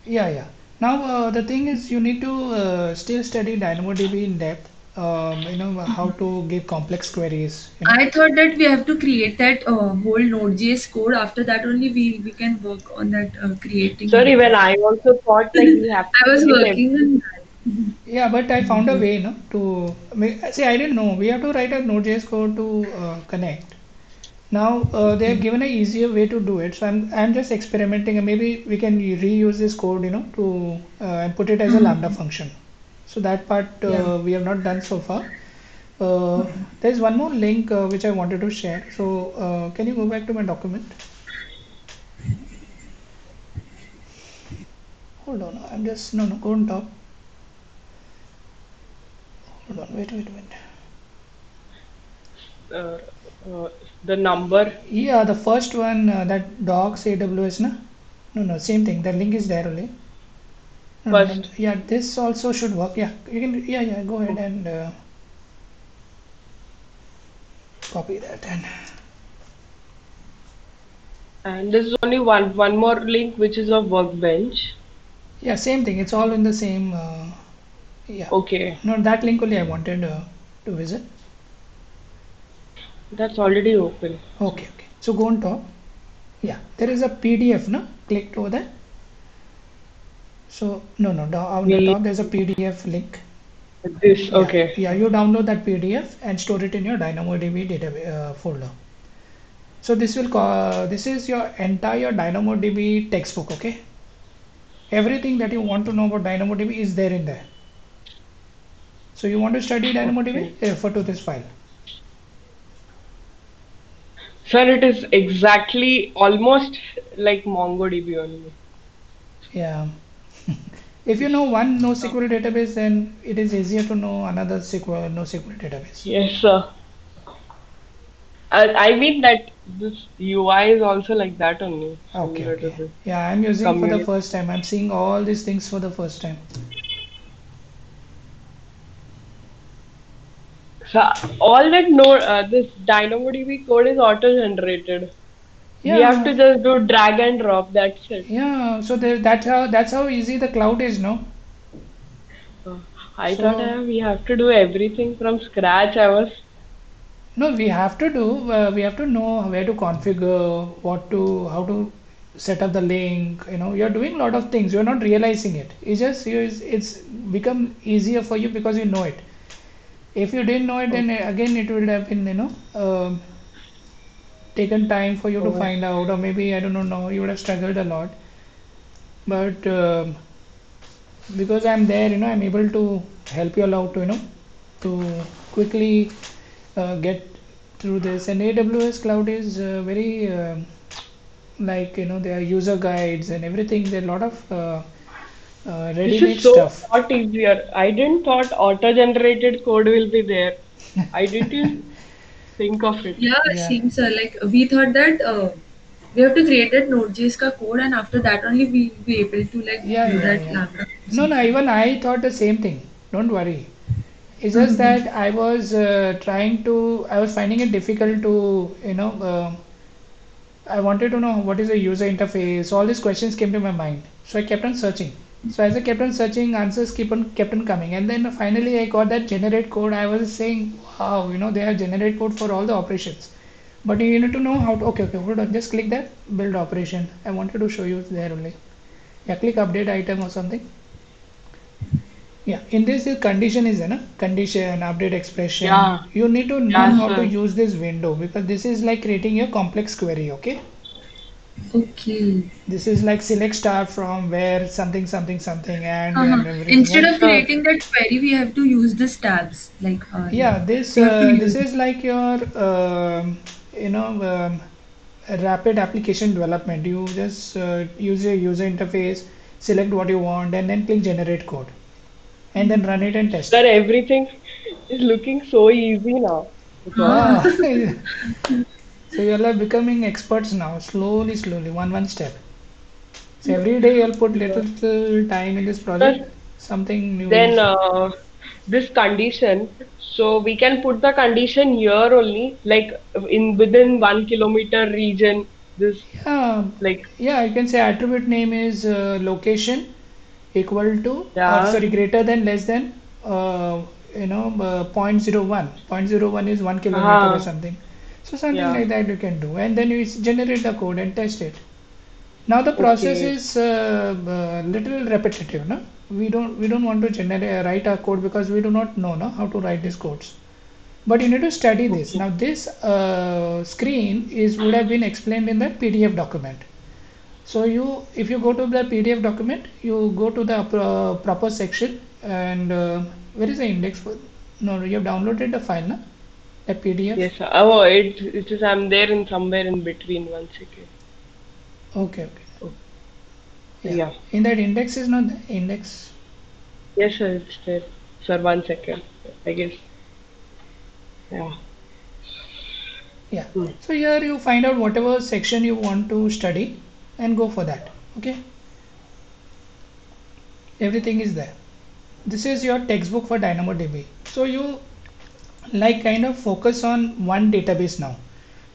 yeah. Now, the thing is, you need to still study DynamoDB in depth. How to give complex queries. I thought that we have to create that whole Node.js code. After that, only we can work on that creating Sorry, when everything. I also thought like we have to I was create working everything. on that. Yeah, but I found a Yes. way, no, to see. I didn't know we have to write a Node.js code to connect. Now they have Okay. given an easier way to do it. So I'm just experimenting, and maybe we can reuse this code, to and put it as a Lambda Mhm. function. So that part Yeah. we have not done so far. There's one more link which I wanted to share. So can you go back to my document? Hold on, I'm just no go on top. Hold on, wait. Uh, uh, the number. Yeah, the first one that docs AWS, na? No, same thing. The link is there only. No. First. Yeah, this also should work. Yeah, you can. Yeah. Go ahead and copy that and And there's only one more link which is a workbench. yeah, same thing. It's all in the same. Yeah. Okay. No, that link only I wanted to visit. That's already open. Okay. So go on top. Yeah, there is a PDF. No, click over there. So no, on the We top there's a PDF link. this. Yeah, Okay. you download that PDF and store it in your DynamoDB database folder. So this is your entire DynamoDB textbook. Okay, everything that you want to know about DynamoDB is there in there. So you want to study Okay. DynamoDB, refer to this file. Sir, it is exactly almost like MongoDB only. Yeah. If you know one NoSQL database, then it is easier to know another NoSQL database. Yes, sir. I mean that this UI is also like that only, similar to Okay. this Yeah, I'm using for the community. first time. I'm seeing all these things for the first time. So all that this DynamoDB code is auto-generated. We have Yeah, to just do drag and drop. That's it. yeah. So that's how easy the cloud is, no? Uh, I thought So we have to do everything from scratch. I was no, we have to do. We have to know where to configure, how to set up the link. You're doing a lot of things. You're not realizing it. It's become easier for you because you know it. If you didn't know it, then again it would have been taken time for you to oh, find out, or maybe I don't know. You would have struggled a lot. But because I'm there, I'm able to help you all out to quickly get through this. And AWS cloud is very like there are user guides and everything. There are a lot of this is ready-made so stuff. lot easier. I didn't thought auto-generated code will be there. I didn't even think of it. Yeah, Yeah, same sir. Like we thought that we have to create that Node.js ka code, and after that only we will be able to like yeah, do yeah, that yeah. lambda. No, no, even I thought the same thing. Don't worry. It's just Mm-hmm. that I was I was finding it difficult to, I wanted to know what is the user interface. All these questions came to my mind. So I kept on searching. So as I kept on searching, answers kept on coming. And then finally I got that generate code. I was saying, wow, they have generate code for all the operations. But you need to know how to, okay, hold on, just click that, build operation. I wanted to show you there only. Yeah, click update item or something. Yeah, in this the condition is condition, update expression. Yeah, You need to know yeah, how to sir. use this window because this is like creating a complex query, okay? Okay. This is like select star from where something something something and Uh-huh. everything, Instead right? of Sir, creating that query, we have to use these tabs. Like Yeah, this we have to this use. is like your you know um, rapid application development. You just use your user interface, select what you want, and then click generate code, and then run it and test sir, it. everything is looking so easy now. Because Wow. Uh-huh. So you're like becoming experts now, slowly, slowly, one step. So every day you'll put yeah. little time in this project, Sir, something new will. then this condition, so we can put the condition here only, like in within 1 kilometer region. This Yeah, like yeah, you can say attribute name is location equal to or yeah, sorry greater than less than point zero 0.01. Point 0.01 is 1 kilometer or uh, something. So something yeah, like that you can do, and then you generate the code and test it. Now the process okay, is little repetitive, no? We don't want to generate write our code because we do not know no, how to write these codes. But you need to study this. okay, Now this screen is would have been explained in that PDF document. So if you go to the PDF document, you go to the proper section and where is the index for? No, you have downloaded the file, no? That PDF. yes, sir. Oh, it is. I'm there in somewhere in between. 1 second. Okay, okay. Oh, Yeah. yeah, In that index is not the index. yes, sir, it's there. Sir, 1 second. I guess. Yeah. Yeah. Hmm. So here you find out whatever section you want to study and go for that. Okay. Everything is there. This is your textbook for DynamoDB. So you like kind of focus on one database now.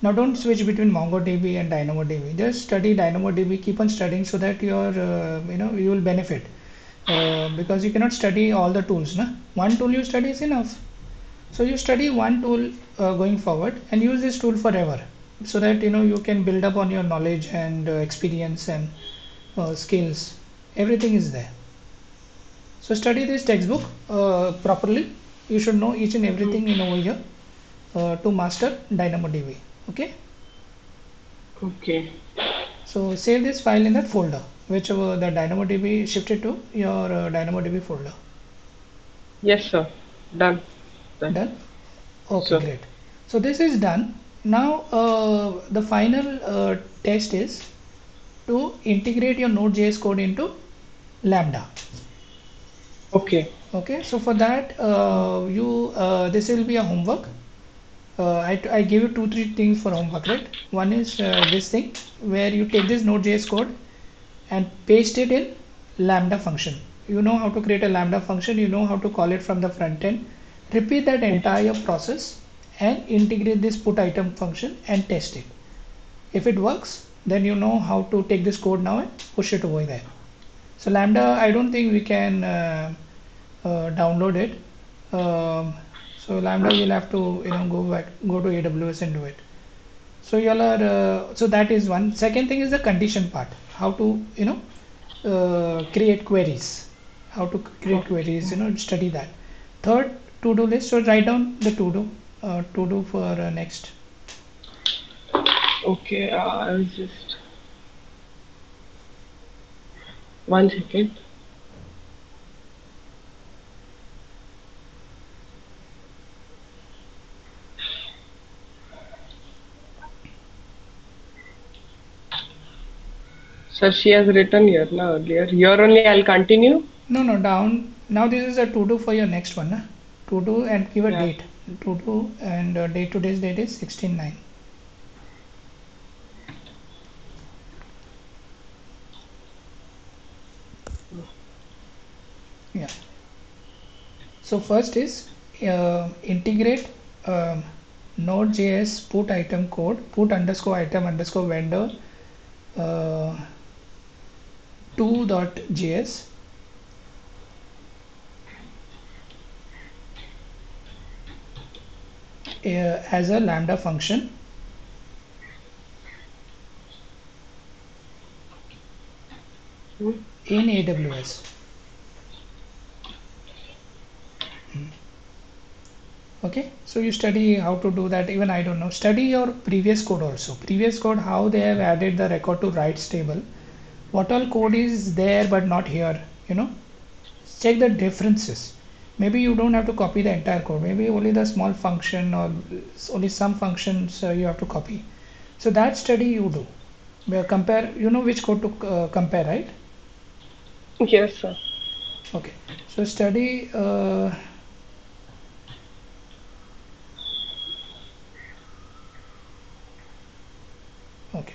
Now don't switch between MongoDB and DynamoDB. Just study DynamoDB. Keep on studying so that you will benefit. Because you cannot study all the tools. Na? One tool you study is enough. So you study one tool going forward and use this tool forever, so that you can build up on your knowledge and experience and skills. Everything is there. So study this textbook properly. You should know each and Hmm. everything in over here to master DynamoDB. Okay. Okay. So save this file in that folder, whichever the DynamoDB shifted to your DynamoDB folder. Yes, sir. Done. Done. Done. Okay, So, great. So this is done. Now the final test is to integrate your Node.js code into Lambda. okay. Okay, so for that you this will be a homework. I give you two three things for homework, right? One is this thing where you take this Node.js code and paste it in Lambda function. You know how to create a Lambda function. You know how to call it from the front end. Repeat that entire process and integrate this put item function and test it. If it works, then you know how to take this code now and push it over there. So Lambda, I don't think we can download it. So Lambda, you'll have to go to AWS and do it. So y'all are so that is one. Second thing is the condition part. How to create queries. How to create queries. Study that. Third, to-do list. So write down the to-do for next. Okay, I was just 1 second. So she has written here now earlier. Here only I'll continue. No, down. Now this is a to-do for your next one. To-do and give a Yeah. date. To-do and date, today's date is 16/9. Yeah. So first is integrate Node.js put item code, put underscore item underscore vendor 2.js as a Lambda function in AWS. Okay, so you study how to do that. Even I don't know. Study your previous code also. Previous code, how they have added the record to writes table. What all code is there but not here. Check the differences. Maybe you don't have to copy the entire code. Maybe only the small function or only some functions you have to copy. So that study you do. Compare. You know which code to compare, right? Yes, sir. Okay. So study. Okay.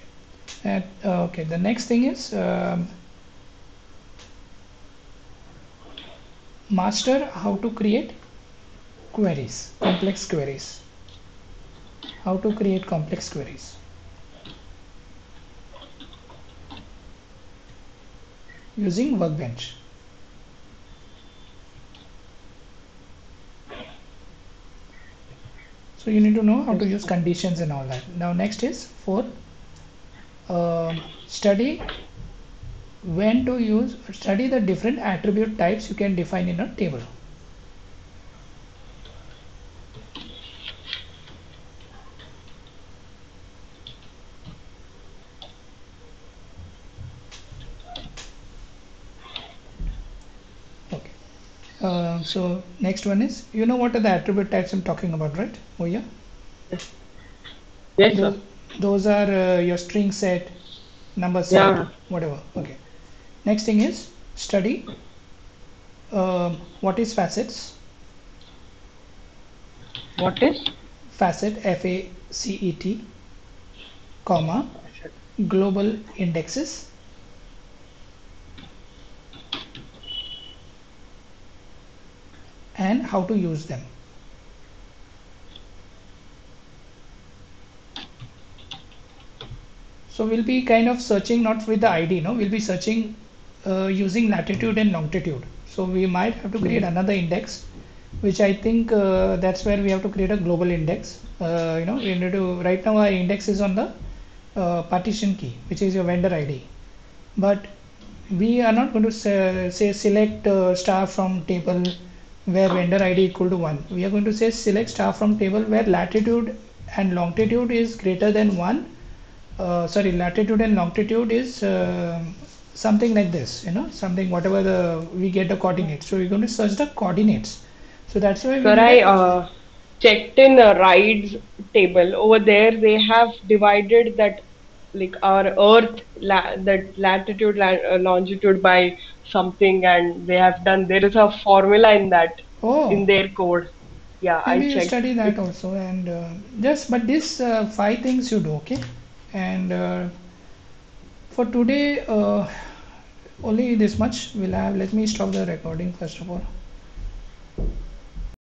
And okay. The next thing is master how to create queries, complex queries. How to create complex queries using Workbench. So you need to know how to use conditions and all that. Now next is for study when to use, study the different attribute types you can define in a table. Okay. So next one is, you know what are the attribute types I'm talking about, right? Oh yeah. Yes, sir. Those are your string set, number set, Yeah. whatever. Okay. Next thing is study what is facets. What is? Facet, FACET, comma, global indexes, and how to use them. So we'll be kind of searching not with the ID, no, we'll be searching using latitude and longitude. So we might have to create another index, which I think that's where we have to create a global index. We need to, right now our index is on the partition key, which is your vendor ID. But we are not going to say select star from table where vendor ID equal to 1. We are going to say select star from table where latitude and longitude is greater than 1. Latitude and longitude is something like this, something whatever we get the coordinates. So we're going to search the coordinates. So that's why we Sir, need I checked in rides table. Over there, they have divided that like our Earth that latitude longitude by something, and they have done. There is a formula in that in oh, their code. Yeah, I maybe you checked. study that also, and but this 5 things you do, okay? And for today, only this much we'll have. Let me stop the recording first of all.